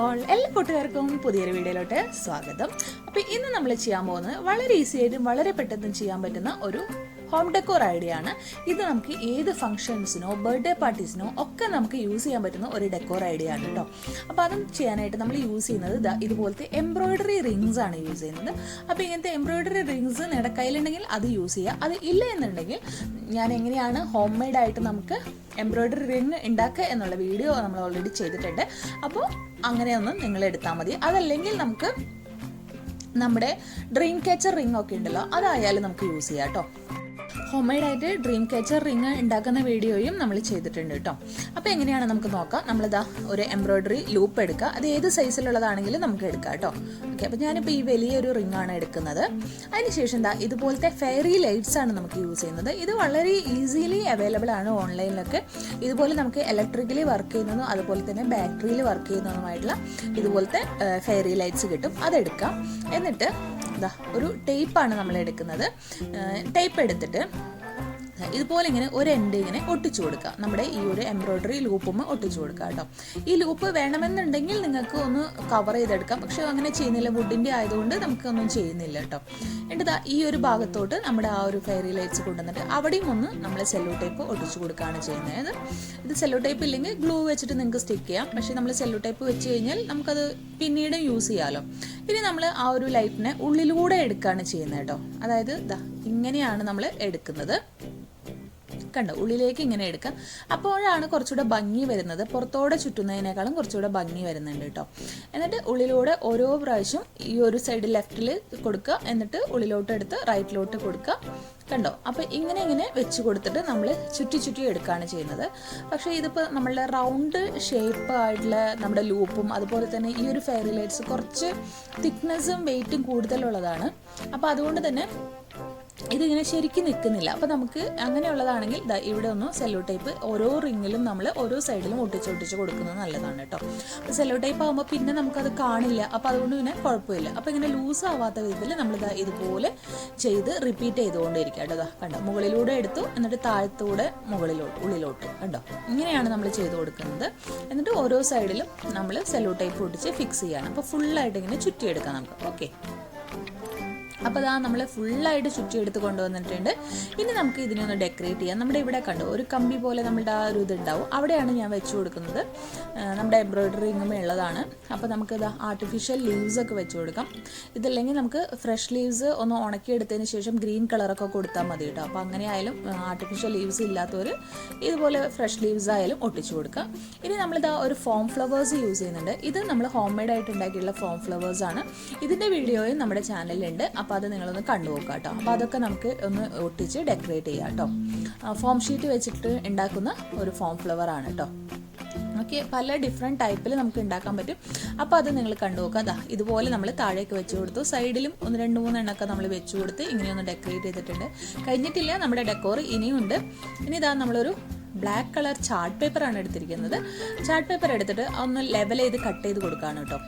All എല്ലാ കൂട്ടുകാർക്കും പുതിയൊരു വീഡിയോയിലോട്ട് സ്വാഗതം. അപ്പോൾ ഇന്ന് നമ്മൾ ചെയ്യാൻ പോകുന്നത് വളരെ ഈസി ആയിട്ടും വളരെ പെട്ടെന്ന് ചെയ്യാൻ പറ്റുന്ന ഒരു ഹോം ഡെക്കോർ ഐഡിയ ആണ്. ഇത് നമുക്ക് ഏത് ഫംഗ്ഷൻസിനോ ബർത്ത്ഡേ പാർട്ടീസിനോ ഒക്കെ നമുക്ക് യൂസ് ചെയ്യാൻ പറ്റുന്ന ഒരു ഡെക്കോർ ഐഡിയ ആണ് കേട്ടോ. അപ്പോൾ അതും ചെയ്യാനായിട്ട് നമ്മൾ യൂസ് ചെയ്യുന്നത് ഇതുപോലത്തെ എംബ്രോയിഡറി റിങ്സ് ആണ് യൂസ് ചെയ്യുന്നത്. അപ്പോൾ ഇങ്ങനത്തെ എംബ്രോയിഡറി റിങ്സ് നിങ്ങളുടെ കയ്യിലുണ്ടെങ്കിൽ അത് യൂസ് ചെയ്യുക. അത് ഇല്ല എന്നുണ്ടെങ്കിൽ ഞാൻ എങ്ങനെയാണ് ഹോം മെയ്ഡ് ആയിട്ട് നമുക്ക് എംബ്രോയിഡറി റിങ് ഉണ്ടാക്കുക എന്നുള്ള വീഡിയോ നമ്മൾ ഓൾറെഡി ചെയ്തിട്ടുണ്ട്. അപ്പോൾ അങ്ങനെയൊന്നും നിങ്ങൾ എടുത്താൽ മതി. അതല്ലെങ്കിൽ നമുക്ക് നമ്മുടെ ഡ്രീം ക്യാച്ചർ റിംഗ് ഒക്കെ ഉണ്ടല്ലോ, അതായാലും നമുക്ക് യൂസ് ചെയ്യാം കേട്ടോ. ഹോം മെയ്ഡായിട്ട് ഡ്രീം ക്യാച്ചർ റിങ് ഉണ്ടാക്കുന്ന വീഡിയോയും നമ്മൾ ചെയ്തിട്ടുണ്ട് കേട്ടോ. അപ്പോൾ എങ്ങനെയാണ് നമുക്ക് നോക്കാം. നമ്മളിതാ ഒരു എംബ്രോയിഡറി ലൂപ്പ് എടുക്കുക. അത് ഏത് സൈസിലുള്ളതാണെങ്കിലും നമുക്ക് എടുക്കാം കേട്ടോ. ഓക്കെ, അപ്പോൾ ഞാനിപ്പോൾ ഈ വലിയൊരു റിങ്ങാണ് എടുക്കുന്നത്. അതിനുശേഷം ഇതുപോലത്തെ ഫെയറി ലൈറ്റ്സ് ആണ് നമുക്ക് യൂസ് ചെയ്യുന്നത്. ഇത് വളരെ ഈസിലി അവൈലബിൾ ആണ് ഓൺലൈനിലൊക്കെ. ഇതുപോലെ നമുക്ക് ഇലക്ട്രിക്കലി വർക്ക് ചെയ്യുന്നതും അതുപോലെ തന്നെ ബാറ്ററിയിൽ വർക്ക് ചെയ്യുന്നതുമായിട്ടുള്ള ഇതുപോലത്തെ ഫെയറി ലൈറ്റ്സ് കിട്ടും. അതെടുക്കാം. എന്നിട്ട് ഒരു ടേപ്പാണ് നമ്മൾ എടുക്കുന്നത്. ടേപ്പ് എടുത്തിട്ട് ഇതുപോലെ ഇങ്ങനെ ഒരു എൻഡ് ഇങ്ങനെ ഒട്ടിച്ചു കൊടുക്കുക. നമ്മുടെ ഈ ഒരു എംബ്രോയിഡറി ലൂപ്പും ഒട്ടിച്ചു കൊടുക്കുക കേട്ടോ. ഈ ലൂപ്പ് വേണമെന്നുണ്ടെങ്കിൽ നിങ്ങൾക്ക് ഒന്ന് കവർ ചെയ്തെടുക്കാം, പക്ഷെ അങ്ങനെ ചെയ്യുന്നില്ല. വുഡിൻ്റെ ആയതുകൊണ്ട് നമുക്കൊന്നും ചെയ്യുന്നില്ല കേട്ടോ. എന്നിട്ട് ഈ ഒരു ഭാഗത്തോട്ട് നമ്മുടെ ആ ഒരു ഫെയറി ലൈറ്റ്സ് കൊണ്ടുവന്നിട്ട് അവിടെയും ഒന്ന് നമ്മൾ സെല്ലോ ടേപ്പ് ഒട്ടിച്ചു കൊടുക്കുകയാണ് ചെയ്യുന്നത്. ഇത് സെല്ലോ ടേപ്പ് ഇല്ലെങ്കിൽ ഗ്ലൂ വെച്ചിട്ട് നിങ്ങൾക്ക് സ്റ്റിക്ക് ചെയ്യാം. പക്ഷെ നമ്മൾ സെല്ലോ ടേപ്പ് വെച്ച് കഴിഞ്ഞാൽ നമുക്കത് പിന്നീട് യൂസ് ചെയ്യാമല്ലോ. ഇനി നമ്മൾ ആ ഒരു ലൈറ്റിനെ ഉള്ളിലൂടെ എടുക്കുകയാണ് ചെയ്യുന്നത് കേട്ടോ. അതായത് ഇങ്ങനെയാണ് നമ്മൾ എടുക്കുന്നത്. കണ്ടോ, ഉള്ളിലേക്ക് ഇങ്ങനെ എടുക്കാം. അപ്പോഴാണ് കുറച്ചുകൂടെ ഭംഗി വരുന്നത്. പുറത്തോടെ ചുറ്റുന്നതിനേക്കാളും കുറച്ചുകൂടെ ഭംഗി വരുന്നുണ്ട് കേട്ടോ. എന്നിട്ട് ഉള്ളിലൂടെ ഓരോ പ്രാവശ്യം ഈ ഒരു സൈഡ് ലെഫ്റ്റിൽ കൊടുക്കുക, എന്നിട്ട് ഉള്ളിലോട്ട് എടുത്ത് റൈറ്റിലോട്ട് കൊടുക്കുക. കണ്ടോ, അപ്പോൾ ഇങ്ങനെ വെച്ച് കൊടുത്തിട്ട് നമ്മൾ ചുറ്റി എടുക്കുകയാണ് ചെയ്യുന്നത്. പക്ഷേ ഇതിപ്പോൾ നമ്മളുടെ റൗണ്ട് ഷേപ്പ് ആയിട്ടുള്ള നമ്മുടെ ലൂപ്പും അതുപോലെ തന്നെ ഈ ഒരു ഫെയറി ലൈറ്റ്സ് കുറച്ച് തിക്നെസ്സും വെയിറ്റും കൂടുതലുള്ളതാണ്. അപ്പോൾ അതുകൊണ്ട് തന്നെ ഇതിങ്ങനെ ശരിക്കും നിൽക്കുന്നില്ല. അപ്പോൾ നമുക്ക് അങ്ങനെയുള്ളതാണെങ്കിൽ ഇവിടെ ഒന്ന് സെല്ലോ ടേപ്പ് ഓരോ റിങ്ങിലും നമ്മൾ ഓരോ സൈഡിലും ഒട്ടിച്ച് കൊടുക്കുന്നത് നല്ലതാണ് കേട്ടോ. അപ്പോൾ സെല്ലോ ടേപ്പ് ആകുമ്പോൾ പിന്നെ നമുക്കത് കാണില്ല. അപ്പോൾ അതുകൊണ്ട് പിന്നെ കുഴപ്പമില്ല. അപ്പോൾ ഇങ്ങനെ ലൂസ് ആവാത്ത വിധത്തിൽ നമ്മൾ ഇതുപോലെ ചെയ്ത് റിപ്പീറ്റ് ചെയ്തുകൊണ്ടിരിക്കുക കേട്ടോ. കണ്ടോ, മുകളിലൂടെ എടുത്തു, എന്നിട്ട് താഴത്തൂടെ ഉള്ളിലോട്ട് കണ്ടോ. ഇങ്ങനെയാണ് നമ്മൾ ചെയ്ത് കൊടുക്കുന്നത്. എന്നിട്ട് ഓരോ സൈഡിലും നമ്മൾ സെല്ലോ ടേപ്പ് ഒട്ടിച്ച് ഫിക്സ് ചെയ്യണം. അപ്പോൾ ഫുള്ളായിട്ട് ഇങ്ങനെ ചുറ്റിയെടുക്കാം നമുക്ക്. ഓക്കെ, അപ്പോൾ നമ്മൾ ഫുള്ളായിട്ട് ചുറ്റിയെടുത്ത് കൊണ്ടുവന്നിട്ടുണ്ട്. ഇനി നമുക്ക് ഇതിനെ ഒന്ന് ഡെക്കറേറ്റ് ചെയ്യാം. നമ്മുടെ ഇവിടെ കണ്ടോ ഒരു കമ്പി പോലെ നമ്മുടെ ആ ഒരു ഇതുണ്ടാവും. അവിടെയാണ് ഞാൻ വെച്ച് കൊടുക്കുന്നത്. നമ്മുടെ എംബ്രോയിഡറി റിങ്ങുമേ ഉള്ളതാണ്. അപ്പോൾ നമുക്ക് ആർട്ടിഫിഷ്യൽ ലീവ്സ് ഒക്കെ വെച്ച് കൊടുക്കാം. ഇതല്ലെങ്കിൽ നമുക്ക് ഫ്രഷ് ലീവ്സ് ഒന്ന് ഉണക്കിയെടുത്തതിന് ശേഷം ഗ്രീൻ കളറൊക്കെ കൊടുത്താൽ മതി കേട്ടോ. അപ്പോൾ അങ്ങനെ ആയാലും ആർട്ടിഫിഷ്യൽ ലീവ്സ് ഇല്ലാത്തവർ ഇതുപോലെ ഫ്രഷ് ലീവ്സ് ആയാലും ഒട്ടിച്ചു കൊടുക്കാം. ഇനി നമ്മളിതാ ഒരു ഫോം ഫ്ലവേഴ്സ് യൂസ് ചെയ്യുന്നുണ്ട്. ഇത് നമ്മൾ ഹോം മെയ്ഡ് ആയിട്ട് ഉണ്ടാക്കിയുള്ള ഫോം ഫ്ലവേഴ്സ് ആണ്. ഇതിൻ്റെ വീഡിയോയും നമ്മുടെ ചാനലിലുണ്ട്. അപ്പോൾ അത് നിങ്ങളൊന്ന് കണ്ടുപോക്കാം കേട്ടോ. അപ്പോൾ അതൊക്കെ നമുക്ക് ഒന്ന് ഒട്ടിച്ച് ഡെക്കറേറ്റ് ചെയ്യാം കേട്ടോ. ഫോം ഷീറ്റ് വെച്ചിട്ട് ഉണ്ടാക്കുന്ന ഒരു ഫോം ഫ്ലവർ ആണ് കേട്ടോ. ഓക്കെ, പല ഡിഫറെൻറ്റ് ടൈപ്പിൽ നമുക്ക് ഉണ്ടാക്കാൻ പറ്റും. അപ്പോൾ അത് നിങ്ങൾ കണ്ടുപോക്കാം. ഇതുപോലെ നമ്മൾ താഴേക്ക് വെച്ച് കൊടുത്തു. സൈഡിലും 1-2-3 എണ്ണമൊക്കെ നമ്മൾ വെച്ച് കൊടുത്ത് ഇങ്ങനെയൊന്ന് ഡെക്കറേറ്റ് ചെയ്തിട്ടുണ്ട്. കഴിഞ്ഞിട്ടില്ല നമ്മുടെ ഡെക്കോർ, ഇനിയുണ്ട്. ഇനി നമ്മളൊരു ബ്ലാക്ക് കളർ ചാർട്ട് പേപ്പറാണ് എടുത്തിരിക്കുന്നത്. ചാർട്ട് പേപ്പർ എടുത്തിട്ട് ഒന്ന് ലെവൽ ചെയ്ത് കട്ട് ചെയ്ത് കൊടുക്കുകയാണ് കേട്ടോ.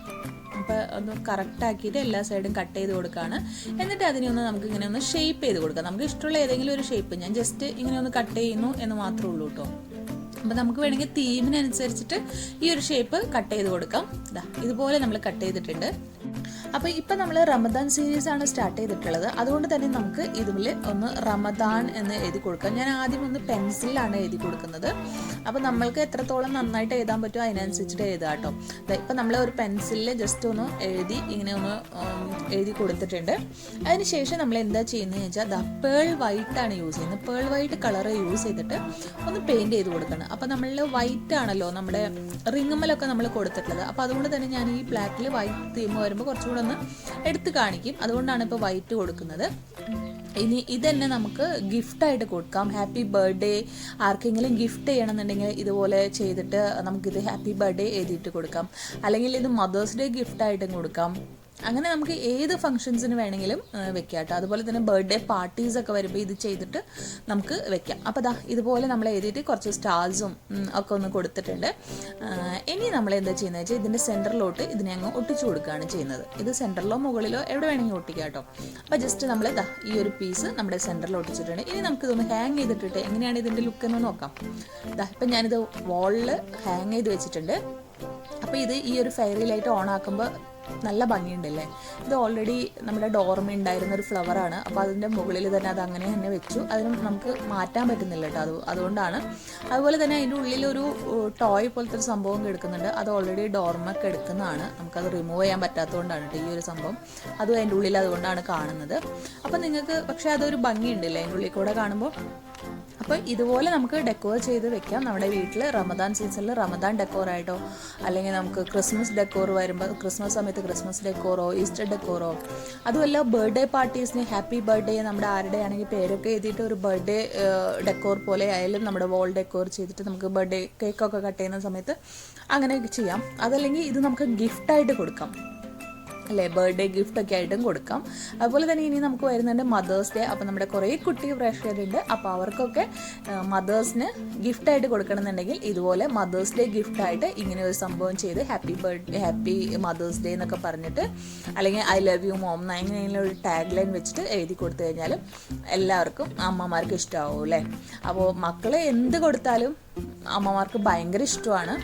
അപ്പോൾ ഒന്ന് കറക്റ്റാക്കിയിട്ട് എല്ലാ സൈഡും കട്ട് ചെയ്ത് കൊടുക്കുകയാണ്. എന്നിട്ട് അതിനെ ഒന്ന് നമുക്ക് ഇങ്ങനെ ഒന്ന് ഷേപ്പ് ചെയ്ത് കൊടുക്കാം. നമുക്ക് ഇഷ്ടമുള്ള ഏതെങ്കിലും ഒരു ഷേപ്പ്. ഞാൻ ജസ്റ്റ് ഇങ്ങനെ ഒന്ന് കട്ട് ചെയ്യുന്നു എന്ന് മാത്രമേ ഉള്ളൂ കേട്ടോ. അപ്പോൾ നമുക്ക് വേണമെങ്കിൽ തീമിനനുസരിച്ചിട്ട് ഈ ഒരു ഷേപ്പ് കട്ട് ചെയ്ത് കൊടുക്കാം. ഇതുപോലെ നമ്മൾ കട്ട് ചെയ്തിട്ടുണ്ട്. അപ്പോൾ ഇപ്പം നമ്മൾ റമദാൻ സീരീസ് ആണ് സ്റ്റാർട്ട് ചെയ്തിട്ടുള്ളത്. അതുകൊണ്ട് തന്നെ നമുക്ക് ഇതിൽ ഒന്ന് റമദാൻ എന്ന് എഴുതി കൊടുക്കാം. ഞാൻ ആദ്യം ഒന്ന് പെൻസിലാണ് എഴുതി കൊടുക്കുന്നത്. അപ്പോൾ നമ്മൾക്ക് എത്രത്തോളം നന്നായിട്ട് എഴുതാൻ പറ്റുമോ അതിനനുസരിച്ചിട്ട് എഴുതാം കേട്ടോ. ഇപ്പം നമ്മൾ ഒരു പെൻസിലിൽ ജസ്റ്റ് ഒന്ന് ഇങ്ങനെ ഒന്ന് എഴുതി കൊടുത്തിട്ടുണ്ട്. അതിനുശേഷം നമ്മൾ എന്താ ചെയ്യുന്നതെന്ന് വെച്ചാൽ പേൾ വൈറ്റ് ആണ് യൂസ് ചെയ്യുന്നത്. പേൾ വൈറ്റ് കളർ യൂസ് ചെയ്തിട്ട് ഒന്ന് പെയിൻറ്റ് ചെയ്ത് കൊടുക്കണം. അപ്പോൾ നമ്മൾ വൈറ്റ് ആണല്ലോ നമ്മുടെ റിങ്ങുമ്മലൊക്കെ നമ്മൾ കൊടുത്തിട്ടുള്ളത്. അപ്പോൾ അതുകൊണ്ട് തന്നെ ഞാൻ ഈ ബ്ലാക്കിൽ വൈറ്റ് തീം വരുമ്പോൾ കുറച്ചുകൂടെ ഒന്ന് എടുത്ത് കാണിക്കും. അതുകൊണ്ടാണ് ഇപ്പോൾ വൈറ്റ് കൊടുക്കുന്നത്. ഇനി ഇതന്നെ നമുക്ക് ഗിഫ്റ്റായിട്ട് കൊടുക്കാം. ഹാപ്പി ബർത്ത്ഡേ ആർക്കെങ്കിലും ഗിഫ്റ്റ് ചെയ്യണമെന്നുണ്ടെങ്കിൽ ഇതുപോലെ ചെയ്തിട്ട് നമുക്കിത് ഹാപ്പി ബർത്ത്ഡേ എഴുതിയിട്ട് കൊടുക്കാം. അല്ലെങ്കിൽ ഇത് മദേഴ്സ് ഡേ ഗിഫ്റ്റായിട്ടും കൊടുക്കാം. അങ്ങനെ നമുക്ക് ഏത് ഫംഗ്ഷൻസിന് വേണമെങ്കിലും വെക്കാം കേട്ടോ. അതുപോലെ തന്നെ ബർത്ത്ഡേ പാർട്ടീസൊക്കെ വരുമ്പോൾ ഇത് ചെയ്തിട്ട് നമുക്ക് വെക്കാം. അപ്പോൾ ഇതുപോലെ നമ്മൾ എഴുതിയിട്ട് കുറച്ച് സ്റ്റാർസും ഒക്കെ ഒന്ന് കൊടുത്തിട്ടുണ്ട്. ഇനി നമ്മൾ എന്താ ചെയ്യുന്നത് വെച്ചാൽ ഇതിൻ്റെ സെൻറ്ററിലോട്ട് ഇതിനെ അങ്ങ് ഒട്ടിച്ചു കൊടുക്കുകയാണ് ചെയ്യുന്നത്. ഇത് സെൻറ്ററിലോ മുകളിലോ എവിടെ വേണമെങ്കിൽ ഒട്ടിക്കാം കേട്ടോ. അപ്പോൾ ജസ്റ്റ് നമ്മൾ ഈ ഒരു പീസ് നമ്മുടെ സെൻറ്ററിൽ ഒട്ടിച്ചിട്ടുണ്ട്. ഇനി നമുക്കിതൊന്ന് ഹാങ് ചെയ്തിട്ടിട്ട് എങ്ങനെയാണ് ഇതിൻ്റെ ലുക്ക് എന്ന് നോക്കാം. ഇപ്പം ഞാനിത് വാളിൽ ഹാങ് ചെയ്ത് വെച്ചിട്ടുണ്ട്. അപ്പോൾ ഇത് ഈ ഒരു ഫെയറി ലൈറ്റ് ഓൺ ആക്കുമ്പോൾ നല്ല ഭംഗിയുണ്ടല്ലേ. ഇത് ഓൾറെഡി നമ്മുടെ ഡോർമ ഉണ്ടായിരുന്ന ഒരു ഫ്ലവറാണ്. അപ്പോൾ അതിൻ്റെ മുകളിൽ തന്നെ അത് അങ്ങനെ തന്നെ വെച്ചു. അതിന് നമുക്ക് മാറ്റാൻ പറ്റുന്നില്ല കേട്ടോ, അതുകൊണ്ടാണ്. അതുപോലെ തന്നെ അതിൻ്റെ ഉള്ളിലൊരു ടോയ് പോലത്തെ ഒരു സംഭവം കിടക്കുന്നുണ്ട്. അത് ഓൾറെഡി ഡോർമൊക്കെ എടുക്കുന്നതാണ്, നമുക്കത് റിമൂവ് ചെയ്യാൻ പറ്റാത്തതുകൊണ്ടാണ് കേട്ടോ ഈ ഒരു സംഭവം. അതും അതിൻ്റെ ഉള്ളിൽ അതുകൊണ്ടാണ് കാണുന്നത്. അപ്പം നിങ്ങൾക്ക് പക്ഷേ അതൊരു ഭംഗിയുണ്ടല്ലേ അതിൻ്റെ ഉള്ളിൽ കൂടെ കാണുമ്പോൾ. അപ്പോൾ ഇതുപോലെ നമുക്ക് ഡെക്കോർ ചെയ്ത് വെക്കാം നമ്മുടെ വീട്ടിൽ. റമദാൻ സീസണിൽ റമദാൻ ഡെക്കോറായിട്ടോ, അല്ലെങ്കിൽ നമുക്ക് ക്രിസ്മസ് ഡെക്കോർ വരുമ്പോൾ ക്രിസ്മസ് സമയത്ത് ക്രിസ്മസ് ഡെക്കോറോ, ഈസ്റ്റർ ഡെക്കോറോ, അതുമല്ല ബർത്ത്ഡേ പാർട്ടീസിന് ഹാപ്പി ബർത്ത്ഡേ നമ്മുടെ ആരുടെ ആണെങ്കിൽ പേരൊക്കെ എഴുതിയിട്ട് ഒരു ബർത്ത്ഡേ ഡെക്കോർ പോലെ ആയാലും നമ്മുടെ വോൾ ഡെക്കോർ ചെയ്തിട്ട് നമുക്ക് ബർത്ത്ഡേ കേക്കൊക്കെ കട്ട് ചെയ്യുന്ന സമയത്ത് അങ്ങനെയൊക്കെ ചെയ്യാം. അതല്ലെങ്കിൽ ഇത് നമുക്ക് ഗിഫ്റ്റായിട്ട് കൊടുക്കാം അല്ലേ, ബർത്ത്ഡേ ഗിഫ്റ്റൊക്കെ ആയിട്ടും കൊടുക്കാം. അതുപോലെ തന്നെ ഇനി നമുക്ക് വരുന്നുണ്ട് മദേഴ്സ് ഡേ. അപ്പോൾ നമ്മുടെ കുറേ കുട്ടി പ്രേക്ഷകരുണ്ട്. അപ്പോൾ അവർക്കൊക്കെ മദേഴ്സിന് ഗിഫ്റ്റായിട്ട് കൊടുക്കണമെന്നുണ്ടെങ്കിൽ ഇതുപോലെ മദേഴ്സ് ഡേ ഗിഫ്റ്റായിട്ട് ഇങ്ങനെ ഒരു സംഭവം ചെയ്ത് ഹാപ്പി മദേഴ്സ് ഡേ എന്നൊക്കെ പറഞ്ഞിട്ട്, അല്ലെങ്കിൽ ഐ ലവ് യു മോം ഇങ്ങനെയുള്ള ഒരു ടാഗ് ലൈൻ വെച്ചിട്ട് എഴുതി കൊടുത്തു കഴിഞ്ഞാൽ എല്ലാവർക്കും അമ്മമാർക്ക് ഇഷ്ടമാവും അല്ലേ. അപ്പോൾ മക്കളെ എന്ത് കൊടുത്താലും അമ്മമാർക്ക് ഭയങ്കര ഇഷ്ടമാണ്.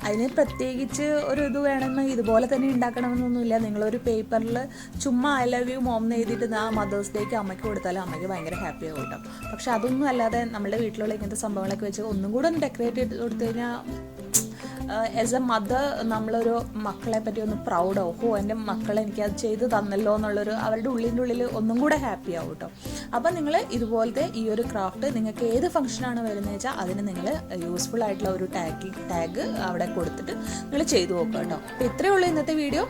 അതിന് പ്രത്യേകിച്ച് ഒരു ഇത് വേണമെന്ന് ഇതുപോലെ തന്നെ ഉണ്ടാക്കണമെന്നൊന്നുമില്ല. നിങ്ങളൊരു പേപ്പറിൽ ചുമ്മാ ഐ ലവ് യു മോം എന്ന് എഴുതിയിട്ട് ആ മദേഴ്സ് ഡേക്ക് അമ്മയ്ക്ക് കൊടുത്താലും അമ്മയ്ക്ക് ഭയങ്കര ഹാപ്പി ആവും കേട്ടോ. പക്ഷെ അതൊന്നും അല്ലാതെ നമ്മുടെ വീട്ടിലുള്ള ഇങ്ങനത്തെ സംഭവങ്ങളൊക്കെ വെച്ച് ഒന്നും കൂടെ ഒന്ന് ഡെക്കറേറ്റ് ചെയ്ത് കൊടുത്തു കഴിഞ്ഞാൽ ആസ് എ മദർ നമ്മളൊരു മക്കളെ പറ്റി ഒന്ന് പ്രൗഡാവും. എൻ്റെ മക്കളെ എനിക്കത് ചെയ്ത് തന്നല്ലോ എന്നുള്ളൊരു അവരുടെ ഉള്ളിൽ ഒന്നും കൂടെ ഹാപ്പി ആവും കേട്ടോ. അപ്പം നിങ്ങൾ ഇതുപോലത്തെ ഈ ഒരു ക്രാഫ്റ്റ് നിങ്ങൾക്ക് ഏത് ഫംഗ്ഷനാണ് വരുന്നത് വെച്ചാൽ അതിന് നിങ്ങൾ യൂസ്ഫുൾ ആയിട്ടുള്ള ഒരു ടാഗ് അവിടെ കൊടുത്തിട്ട് നിങ്ങൾ ചെയ്തു നോക്കുക കേട്ടോ. അപ്പോൾ ഇത്രയേ ഉള്ളൂ ഇന്നത്തെ വീഡിയോ.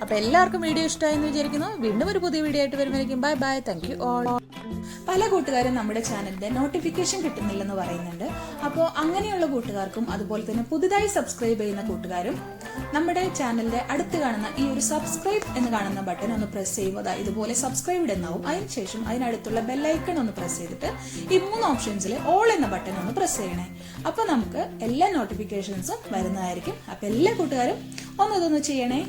അപ്പോൾ എല്ലാവർക്കും വീഡിയോ ഇഷ്ടമായെന്ന് വിചാരിക്കുന്നു. വീണ്ടും ഒരു പുതിയ വീഡിയോ ആയിട്ട് വരുമ്പോഴേക്കും bye bye, thank you all. പല കൂട്ടുകാരും നമ്മുടെ ചാനലിൻ്റെ നോട്ടിഫിക്കേഷൻ കിട്ടുന്നില്ലെന്ന് പറയുന്നുണ്ട്. അപ്പോൾ അങ്ങനെയുള്ള കൂട്ടുകാർക്കും അതുപോലെ തന്നെ പുതുതായി സബ്സ്ക്രൈബ് ചെയ്യുന്ന കൂട്ടുകാരും നമ്മുടെ ചാനലിൻ്റെ അടുത്ത് കാണുന്ന ഈ ഒരു സബ്സ്ക്രൈബ് എന്ന് കാണുന്ന ബട്ടൺ ഒന്ന് പ്രസ് ചെയ്യുമ്പോൾ ഇതുപോലെ സബ്സ്ക്രൈബ്ഡ് എന്നാവും. അതിനുശേഷം അതിനടുത്തുള്ള ബെല്ലൈക്കൺ ഒന്ന് പ്രസ് ചെയ്തിട്ട് ഈ 3 ഓപ്ഷൻസിൽ ഓൾ എന്ന ബട്ടൺ ഒന്ന് പ്രസ് ചെയ്യണേ. അപ്പോൾ നമുക്ക് എല്ലാ നോട്ടിഫിക്കേഷൻസും വരുന്നതായിരിക്കും. അപ്പോൾ എല്ലാ കൂട്ടുകാരും ഒന്നതൊന്ന് ചെയ്യണേ.